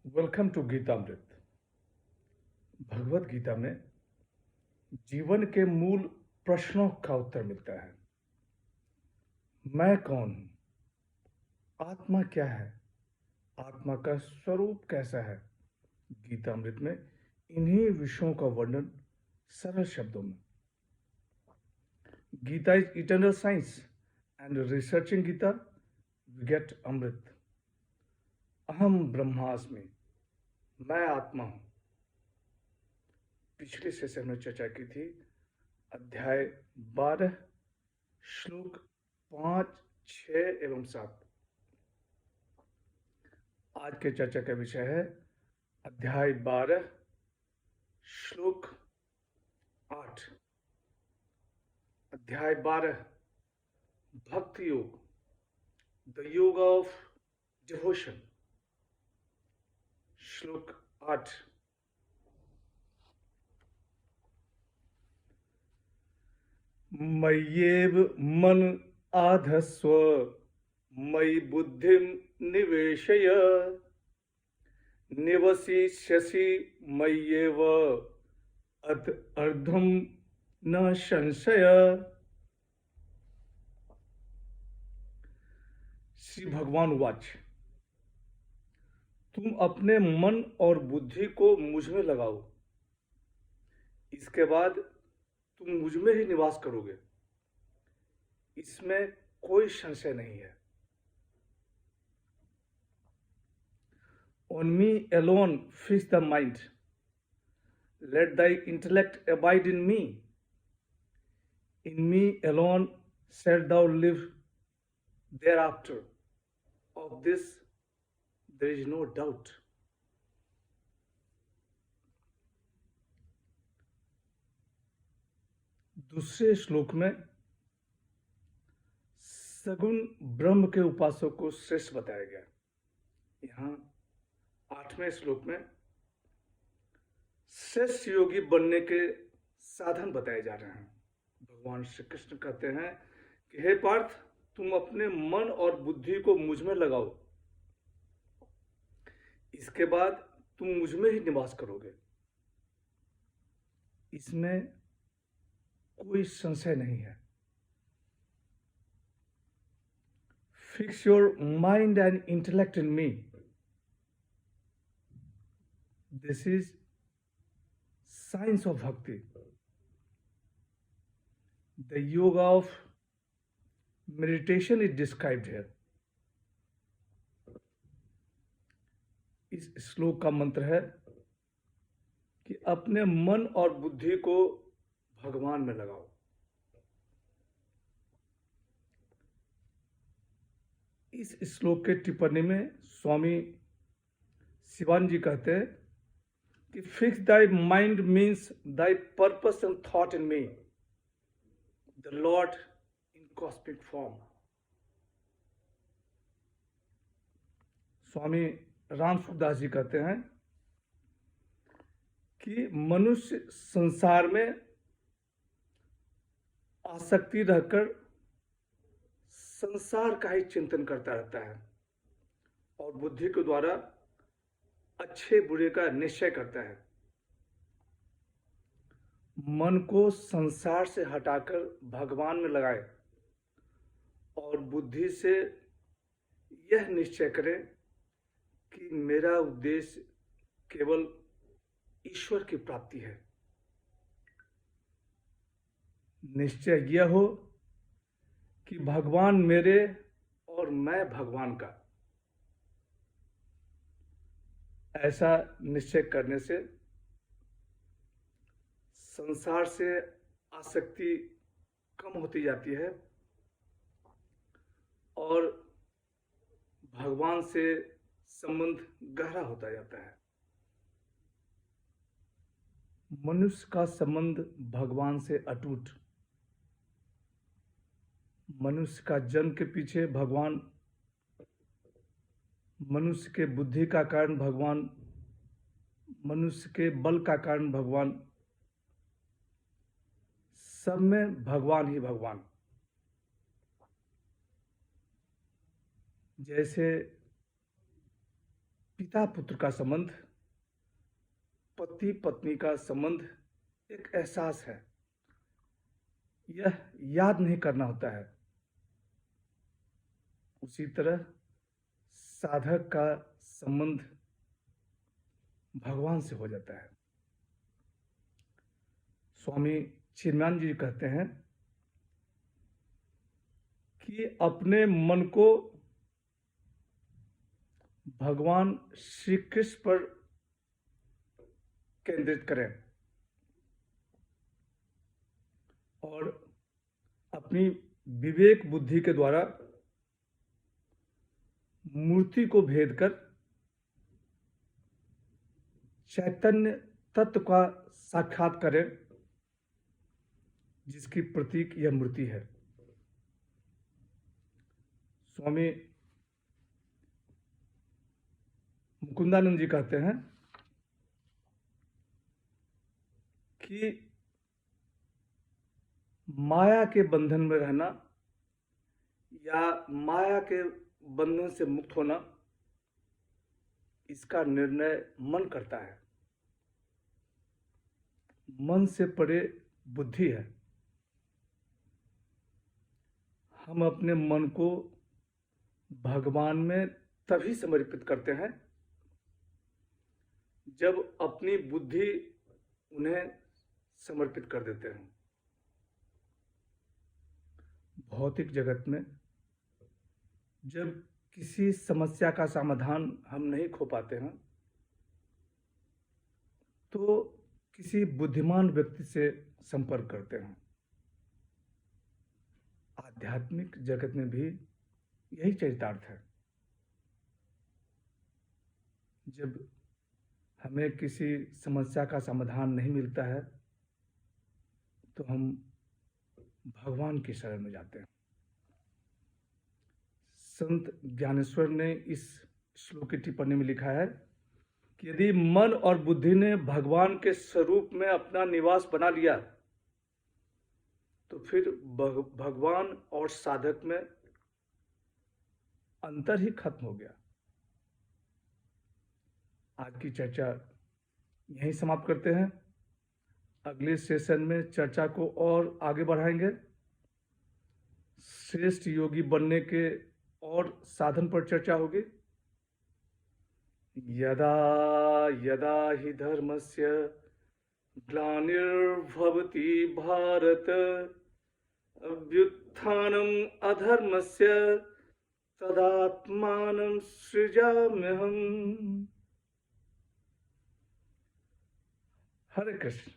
Welcome to Geetamrit. Bhagavad Gita में जीवन के मूल प्रश्नों का उत्तर मिलता है। मैं कौन हूं? आत्मा क्या है? आत्मा का स्वरूप कैसा है? गीतामृत में इन्हीं विषयों का वर्णन सरल शब्दों में। Gita is eternal science and researching Gita we get amrit. अहम ब्रह्मास्मि, मैं आत्मा हूं। पिछले सेशन में चर्चा की थी अध्याय 12 श्लोक 5, 6 एवं 7। आज के चर्चा का विषय है अध्याय 12 श्लोक 8। अध्याय 12 भक्ति योग, द योग ऑफ डिवोशन। श्लोक 8। मय्येव मन आधस्व मयि बुद्धिम निवेशय निवसिष्यसि मय्येव अत अर्धम न संशय। श्री भगवान वाच, तुम अपने मन और बुद्धि को मुझ में लगाओ, इसके बाद तुम मुझ में ही निवास करोगे, इसमें कोई संशय नहीं है। On me alone fix the mind, let thy intellect abide in me. In me alone shalt thou live thereafter. Of this there is no doubt. दूसरे श्लोक में सगुण ब्रह्म के उपासक को श्रेष्ठ बताया गया। यहाँ 8वें श्लोक में श्रेष्ठ योगी बनने के साधन बताए जा रहे हैं। भगवान श्री कृष्ण कहते हैं कि हे पार्थ, तुम अपने मन और बुद्धि को मुझ में लगाओ, इसके बाद तुम मुझ में ही निवास करोगे, इसमें कोई संशय नहीं है। Fix your mind and intellect in me, this is science of bhakti, the yoga of meditation is described here. इस श्लोक का मंत्र है कि अपने मन और बुद्धि को भगवान में लगाओ। इस श्लोक के टिप्पणी में स्वामी शिवान जी कहते हैं कि fix thy mind means thy purpose and thought in me, the lord in cosmic form. Swami Ram Sukhdas ji कहते हैं कि मनुष्य संसार में आसक्ति रहकर संसार का ही चिंतन करता रहता है और बुद्धि के द्वारा अच्छे बुरे का निश्चय करता है। मन को संसार से हटाकर भगवान में लगाए और बुद्धि से यह निश्चय करें कि मेरा उद्देश्य केवल ईश्वर की प्राप्ति है। निश्चय यह हो कि भगवान मेरे और मैं भगवान का। ऐसा निश्चय करने से संसार से आसक्ति कम होती जाती है और भगवान से संबंध गहरा होता जाता है। मनुष्य का संबंध भगवान से अटूट। मनुष्य का जन्म के पीछे भगवान, मनुष्य के बुद्धि का कारण भगवान, मनुष्य के बल का कारण भगवान, सब में भगवान ही भगवान। जैसे पिता पुत्र का संबंध, पति पत्नी का संबंध एक एहसास है, यह याद नहीं करना होता है। उसी तरह साधक का संबंध भगवान से हो जाता है। स्वामी चिन्मयानंद जी कहते हैं कि अपने मन को भगवान श्री कृष्ण पर केंद्रित करें और अपनी विवेक बुद्धि के द्वारा मूर्ति को भेद कर चैतन्य तत्व का साक्षात करें, जिसकी प्रतीक यह मूर्ति है। स्वामी मुकुंदानंद जी कहते हैं कि माया के बंधन में रहना या माया के बंधन से मुक्त होना, इसका निर्णय मन करता है। मन से परे बुद्धि है। हम अपने मन को भगवान में तभी समर्पित करते हैं जब अपनी बुद्धि उन्हें समर्पित कर देते हैं। भौतिक जगत में जब किसी समस्या का समाधान हम नहीं खो पाते हैं तो किसी बुद्धिमान व्यक्ति से संपर्क करते हैं। आध्यात्मिक जगत में भी यही चरितार्थ है। जब हमें किसी समस्या का समाधान नहीं मिलता है तो हम भगवान की शरण में जाते हैं। संत ज्ञानेश्वर ने इस श्लोक की टिप्पणी में लिखा है कि यदि मन और बुद्धि ने भगवान के स्वरूप में अपना निवास बना लिया तो फिर भगवान और साधक में अंतर ही खत्म हो गया। आज की चर्चा यहीं समाप्त करते हैं। अगले सेशन में चर्चा को और आगे बढ़ाएंगे। श्रेष्ठ योगी बनने के और साधन पर चर्चा होगी। यदा यदा हि धर्मस्य ग्लानिर्भवति भारत अभ्युत्थानम् अधर्मस्य तदात्मानं सृजाम्यहम्। हरे कृष्ण।